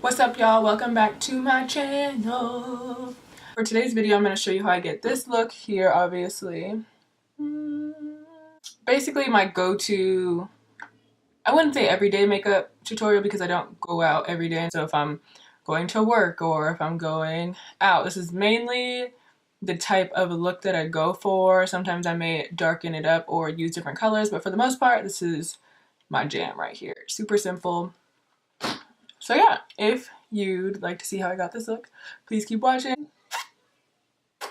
What's up, y'all? Welcome back to my channel. For today's video, I'm going to show you how I get this look here, obviously. Basically, my go-to, I wouldn't say everyday makeup tutorial because I don't go out every day. So if I'm going to work or if I'm going out, this is mainly the type of look that I go for. Sometimes I may darken it up or use different colors, but for the most part, this is my jam right here. Super simple. So yeah, if you'd like to see how I got this look, please keep watching. I'm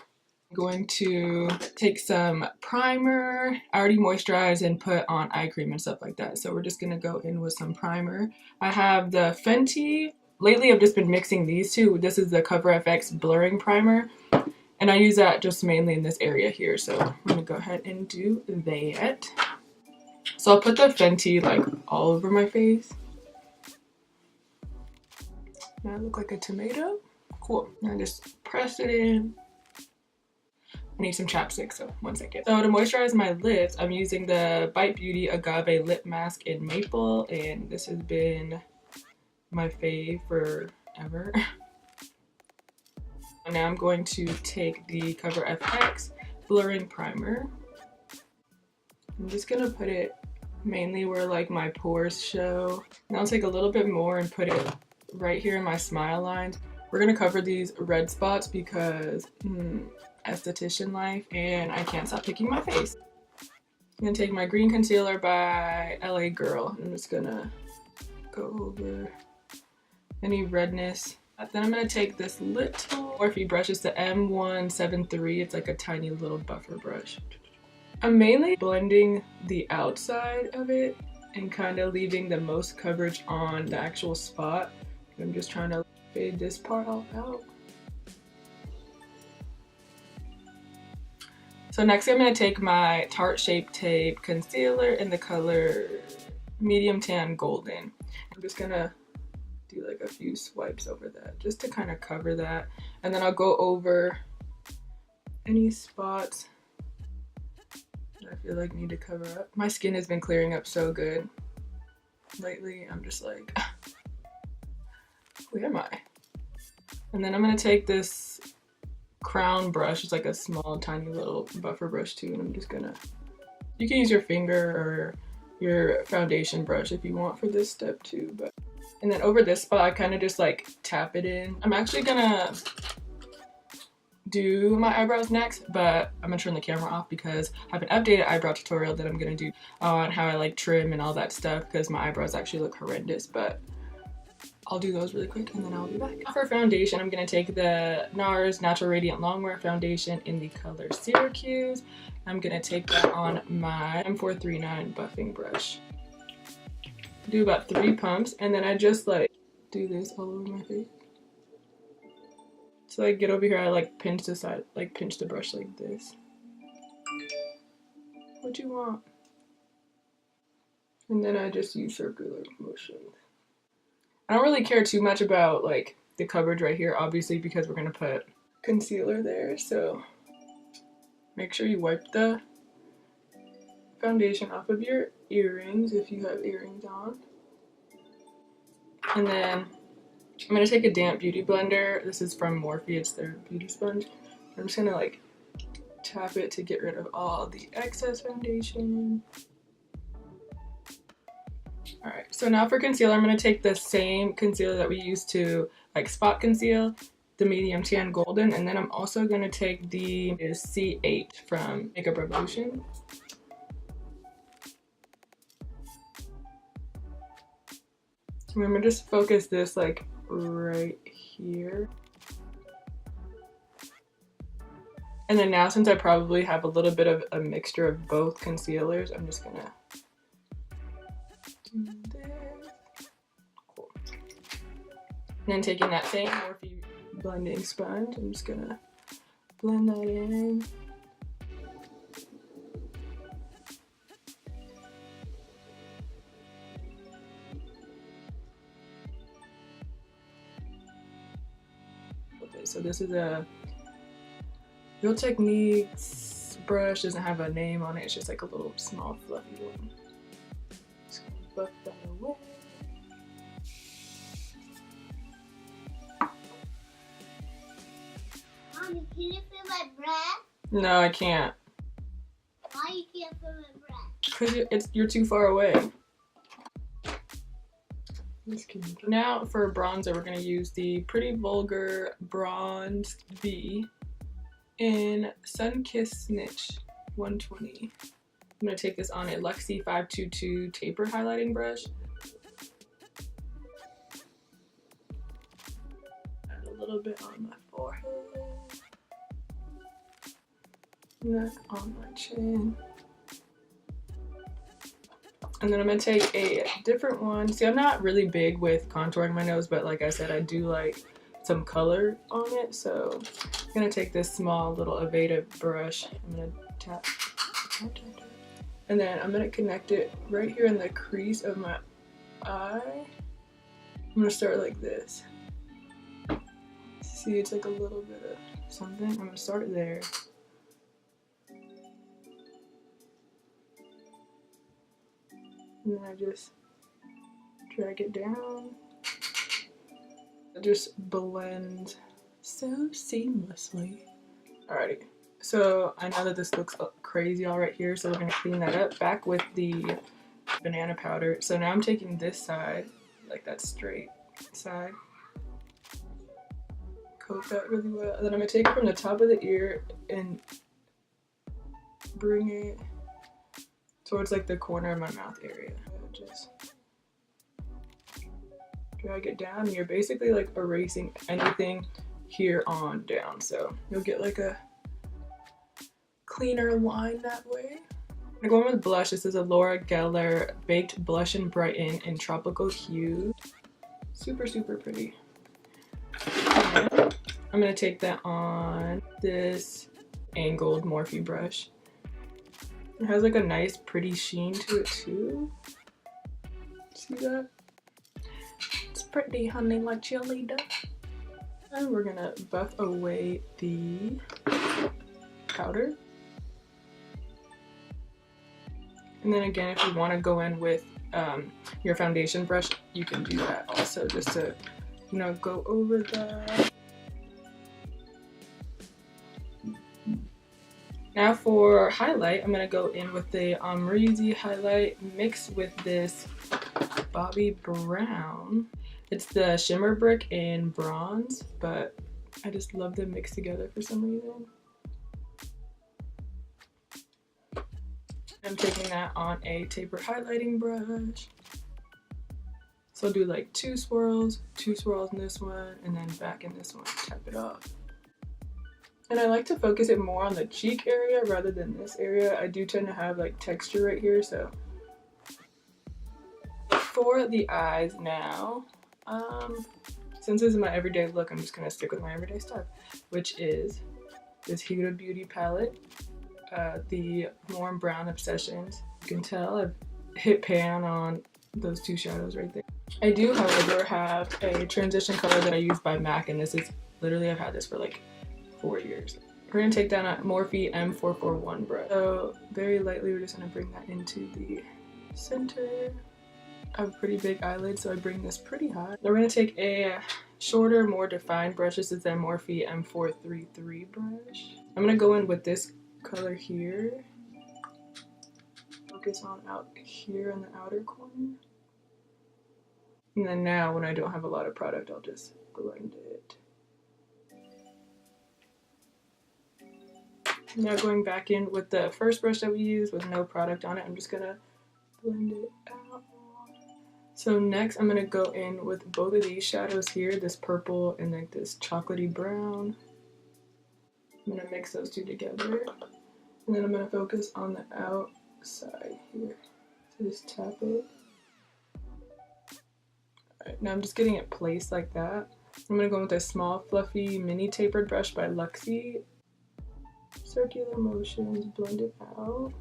going to take some primer. I already moisturized and put on eye cream and stuff like that. So we're just gonna go in with some primer. I have the Fenty. Lately I've just been mixing these two. This is the Cover FX Blurring Primer. And I use that just mainly in this area here. So I'm gonna go ahead and do that. So I'll put the Fenty like all over my face. Now I look like a tomato. Cool. Now just press it in. I need some chapstick, so 1 second. So to moisturize my lips, I'm using the Bite Beauty Agave Lip Mask in Maple, and this has been my fave forever. Now I'm going to take the Cover FX Blurring Primer. I'm just gonna put it mainly where like my pores show. And I'll take a little bit more and put it right here in my smile lines. We're gonna cover these red spots because esthetician life, and I can't stop picking my face. I'm gonna take my green concealer by LA Girl. I'm just gonna go over any redness. Then I'm gonna take this little Morphe brush. It's the M173. It's like a tiny little buffer brush. I'm mainly blending the outside of it and kind of leaving the most coverage on the actual spot. I'm just trying to fade this part all out. So next I'm going to take my Tarte Shape Tape Concealer in the color Medium Tan Golden. I'm just going to do like a few swipes over that just to kind of cover that. And then I'll go over any spots that I feel like need to cover up. My skin has been clearing up so good lately. I'm just like... where am I? And then I'm gonna take this crown brush. It's like a small, tiny little buffer brush too, and I'm just gonna, you can use your finger or your foundation brush if you want for this step too. But and then over this spot, I kind of just like tap it in. I'm actually gonna do my eyebrows next, but I'm gonna turn the camera off because I have an updated eyebrow tutorial that I'm gonna do on how I like trim and all that stuff because my eyebrows actually look horrendous, but I'll do those really quick and then I'll be back. For foundation, I'm going to take the NARS Natural Radiant Longwear Foundation in the color Syracuse. I'm going to take that on my M439 buffing brush. Do about 3 pumps and then I just like do this all over my face. So I get over here, I like pinch the side, like pinch the brush like this. What you want? And then I just use circular motion. I don't really care too much about like the coverage right here, obviously, because we're gonna put concealer there. So make sure you wipe the foundation off of your earrings if you have earrings on. And then I'm gonna take a damp beauty blender. This is from Morphe, it's their beauty sponge. I'm just gonna like tap it to get rid of all the excess foundation. Alright, so now for concealer, I'm going to take the same concealer that we used to like spot conceal, the Medium Tan Golden, and then I'm also going to take the C8 from Makeup Revolution. Remember, just focus this like right here. And then now, since I probably have a little bit of a mixture of both concealers, I'm just going to cool. And then taking that same Morphe blending sponge, I'm just gonna blend that in. Okay, so this is a Real Techniques brush. Doesn't have a name on it. It's just like a little small fluffy one. Just gonna buff that away. No, I can't. Why you can't put my breath? Because you're too far away. Now for bronzer, we're going to use the Pretty Vulgar Bronze B in Sunkissed Snitch 120. I'm going to take this on a Luxie 522 taper highlighting brush. Add a little bit on my forehead. And then on my chin. And then I'm going to take a different one. See, I'm not really big with contouring my nose, but like I said, I do like some color on it. So I'm going to take this small little Aveda brush. I'm going to tap. And then I'm going to connect it right here in the crease of my eye. I'm going to start like this. See, it's like a little bit of something. I'm going to start there. And then I just drag it down. It just blends so seamlessly. Alrighty, so I know that this looks crazy all right here, so we're gonna clean that up back with the banana powder. So now I'm taking this side, like that straight side, coat that really well. And then I'm gonna take it from the top of the ear and bring it towards like the corner of my mouth area. Just drag it down. You're basically like erasing anything here on down, so you'll get like a cleaner line that way. I'm going with blush. This is a Laura Gellar Baked Blush and Brighten in Tropical Hues. Super, super pretty. And I'm gonna take that on this angled Morphe brush. It has like a nice pretty sheen to it too. See that? It's pretty, honey, like cheerleader. And we're gonna buff away the powder. And then again, if you want to go in with your foundation brush, you can do that also, just to, you know, go over that. Now for highlight, I'm gonna go in with the Amrezy Highlight mixed with this Bobbi Brown. It's the Shimmer Brick in bronze, but I just love them mixed together for some reason. I'm taking that on a taper highlighting brush. So I'll do like two swirls in this one, and then back in this one, tap it off. And I like to focus it more on the cheek area rather than this area. I do tend to have like texture right here, so. For the eyes now, since this is my everyday look, I'm just gonna stick with my everyday stuff, which is this Huda Beauty palette, the Warm Brown Obsessions. You can tell I've hit pan on those two shadows right there. I do, however, have a transition color that I use by MAC, and this is literally, I've had this for like 4 years. We're gonna take down a Morphe M441 brush. So very lightly, we're just gonna bring that into the center. I have a pretty big eyelid, so I bring this pretty high. Then we're gonna take a shorter, more defined brush. This is the Morphe M433 brush. I'm gonna go in with this color here. Focus on out here in the outer corner. And then now, when I don't have a lot of product, I'll just blend it. Now going back in with the first brush that we used with no product on it, I'm just gonna blend it out. So next I'm gonna go in with both of these shadows here, this purple and like this chocolatey brown. I'm gonna mix those two together. And then I'm gonna focus on the outside here. So just tap it. Alright, now I'm just getting it placed like that. I'm gonna go with a small fluffy mini tapered brush by Luxie. Circular motions, blend it out.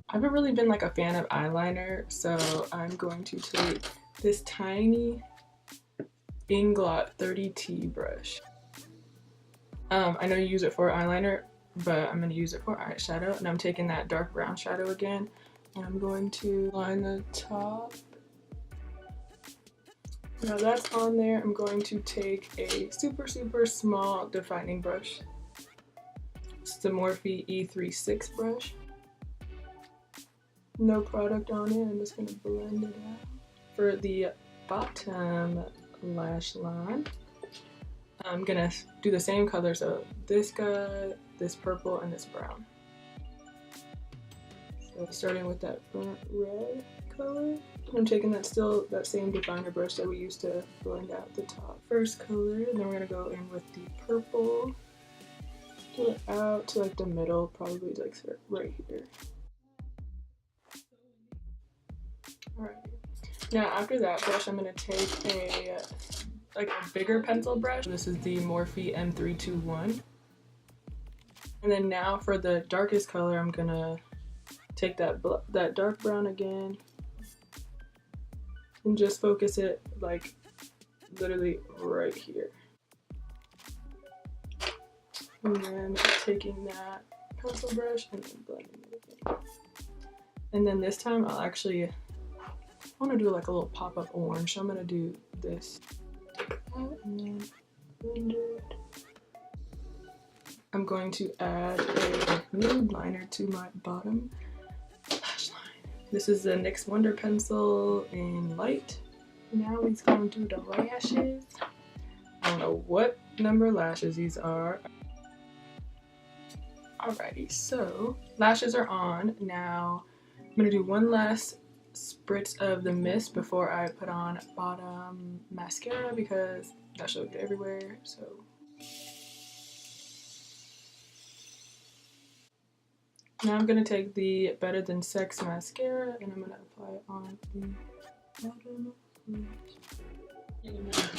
I haven't really been like a fan of eyeliner, so I'm going to take this tiny Inglot 30T brush. I know you use it for eyeliner, but I'm going to use it for eyeshadow, and I'm taking that dark brown shadow again, and I'm going to line the top. Now that's on there, I'm going to take a super small defining brush. It's the Morphe E36 brush. No product on it, I'm just going to blend it out. For the bottom lash line, I'm going to do the same color, so this guy, this purple, and this brown. So starting with that burnt red color, I'm taking that same definer brush that we used to blend out the top. First color, and then we're gonna go in with the purple. Do it out to like the middle, probably like right here. Alright. Now after that brush, I'm gonna take a bigger pencil brush. This is the Morphe M321. And then now for the darkest color, I'm gonna take that dark brown again and just focus it like literally right here. And then taking that pencil brush and then blending it again. And then this time I want to do like a little pop of orange, so I'm gonna do this. And then blend it. I'm going to add a nude liner to my bottom lash line. This is the NYX Wonder Pencil in light. Now he's going to do the lashes. I don't know what number lashes these are. Alrighty, so lashes are on. Now I'm gonna do one last spritz of the mist before I put on bottom mascara because that should get everywhere. So now I'm gonna take the Better Than Sex mascara and I'm gonna apply it on the bottom.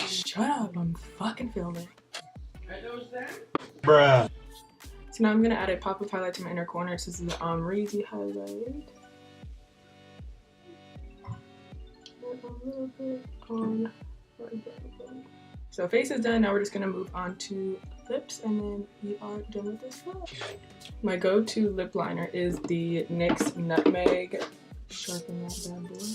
Shut up, I'm fucking filming. Bruh. So now I'm gonna add a pop of highlight to my inner corner. This is the Amrezy Highlighter. A little bit on right there. So face is done. Now we're just gonna move on to lips, and then we are done with this look. My go-to lip liner is the NYX Nutmeg. Sharpen that bad boy.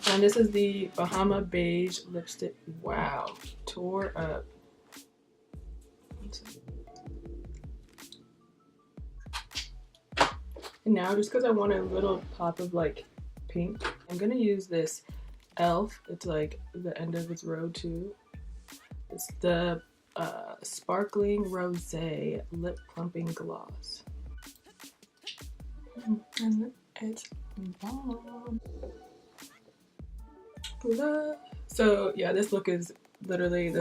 And this is the Bahama Beige lipstick. Wow, tore up. And now, just because I want a little pop of like pink, I'm gonna use this e.l.f. It's like the end of its row too. It's the Sparkling Rosé Lip Plumping Gloss. And it's bomb. So yeah, this look is literally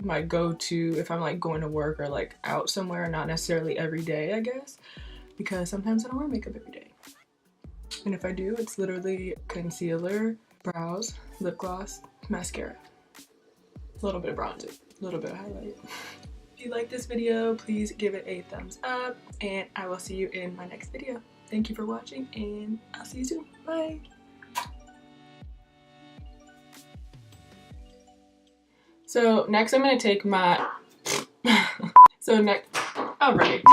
my go-to if I'm like going to work or like out somewhere, not necessarily every day, I guess, because sometimes I don't wear makeup every day. And if I do, it's literally concealer, brows, lip gloss, mascara, a little bit of bronzer, a little bit of highlight. If you like this video, please give it a thumbs up, and I will see you in my next video. Thank you for watching, and I'll see you soon. Bye. So next I'm gonna take my, alright.